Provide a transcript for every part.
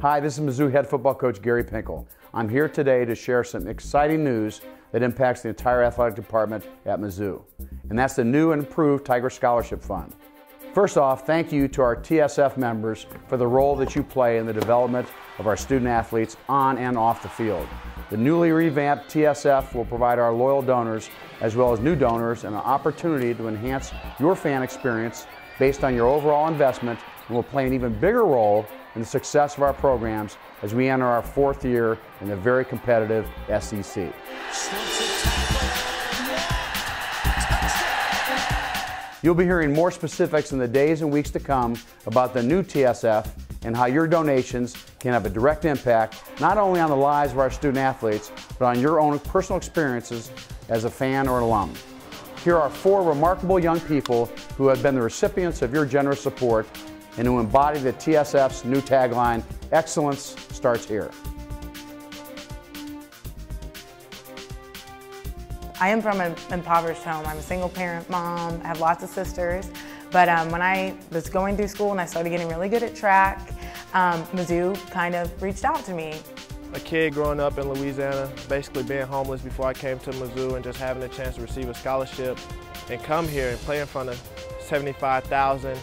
Hi, this is Mizzou head football coach Gary Pinkel. I'm here today to share some exciting news that impacts the entire athletic department at Mizzou, and that's the new and improved Tiger Scholarship Fund. First off, thank you to our TSF members for the role that you play in the development of our student athletes on and off the field. The newly revamped TSF will provide our loyal donors as well as new donors an opportunity to enhance your fan experience based on your overall investment, and will play an even bigger role in the success of our programs as we enter our fourth year in the very competitive SEC. You'll be hearing more specifics in the days and weeks to come about the new TSF and how your donations can have a direct impact not only on the lives of our student athletes, but on your own personal experiences as a fan or an alum. Here are 4 remarkable young people who have been the recipients of your generous support and who embody the TSF's new tagline, "Excellence starts here." I am from an impoverished home. I'm a single parent mom. I have lots of sisters. But when I was going through school and I started getting really good at track, Mizzou kind of reached out to me. A kid growing up in Louisiana, basically being homeless before I came to Mizzou, and just having a chance to receive a scholarship and come here and play in front of 75,000.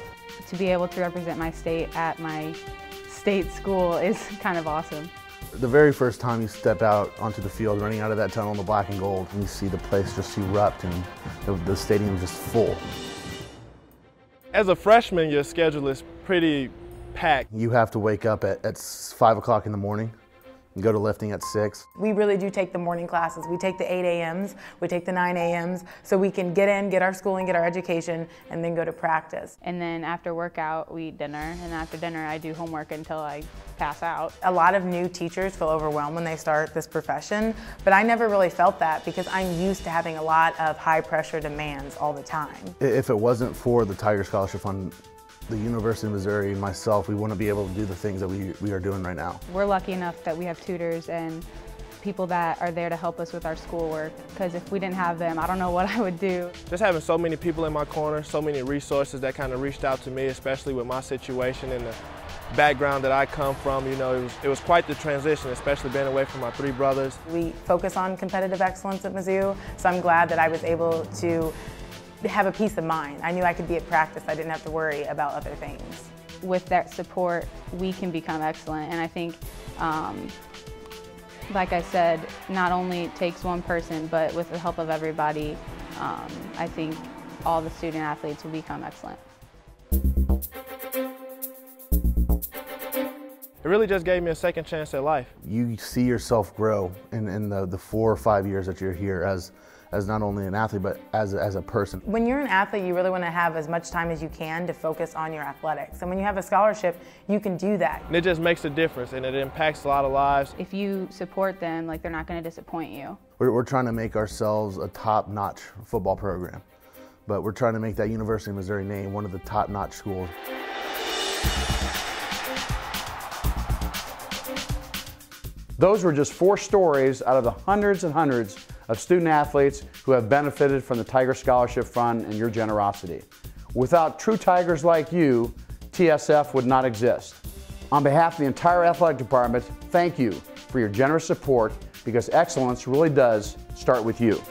To be able to represent my state at my state school is kind of awesome. The very first time you step out onto the field, running out of that tunnel in the black and gold, and you see the place just erupt and the stadium just full. As a freshman, your schedule is pretty packed. You have to wake up at 5 o'clock in the morning and go to lifting at 6. We really do take the morning classes. We take the 8 a.m.s, we take the 9 a.m.s, so we can get in, get our schooling, get our education, and then go to practice. And then after workout, we eat dinner, and after dinner, I do homework until I pass out. A lot of new teachers feel overwhelmed when they start this profession, but I never really felt that because I'm used to having a lot of high pressure demands all the time. If it wasn't for the Tiger Scholarship Fund, the University of Missouri and myself, we wouldn't be able to do the things that we are doing right now. We're lucky enough that we have tutors and people that are there to help us with our schoolwork, because if we didn't have them, I don't know what I would do. Just having so many people in my corner, so many resources that kind of reached out to me, especially with my situation and the background that I come from, you know, it was quite the transition, especially being away from my 3 brothers. We focus on competitive excellence at Mizzou, so I'm glad that I was able to have a peace of mind. I knew I could be at practice. I didn't have to worry about other things. With that support, we can become excellent, and I think, like I said, not only it takes one person, but with the help of everybody, I think all the student athletes will become excellent. It really just gave me a second chance at life. You see yourself grow in the 4 or 5 years that you're here as not only an athlete, but as a person. When you're an athlete, you really want to have as much time as you can to focus on your athletics. And when you have a scholarship, you can do that. And it just makes a difference, and it impacts a lot of lives. If you support them, like, they're not going to disappoint you. We're trying to make ourselves a top-notch football program, but we're trying to make that University of Missouri name one of the top-notch schools. Those were just 4 stories out of the hundreds and hundreds of student athletes who have benefited from the Tiger Scholarship Fund and your generosity. Without true Tigers like you, TSF would not exist. On behalf of the entire athletic department, thank you for your generous support, because excellence really does start with you.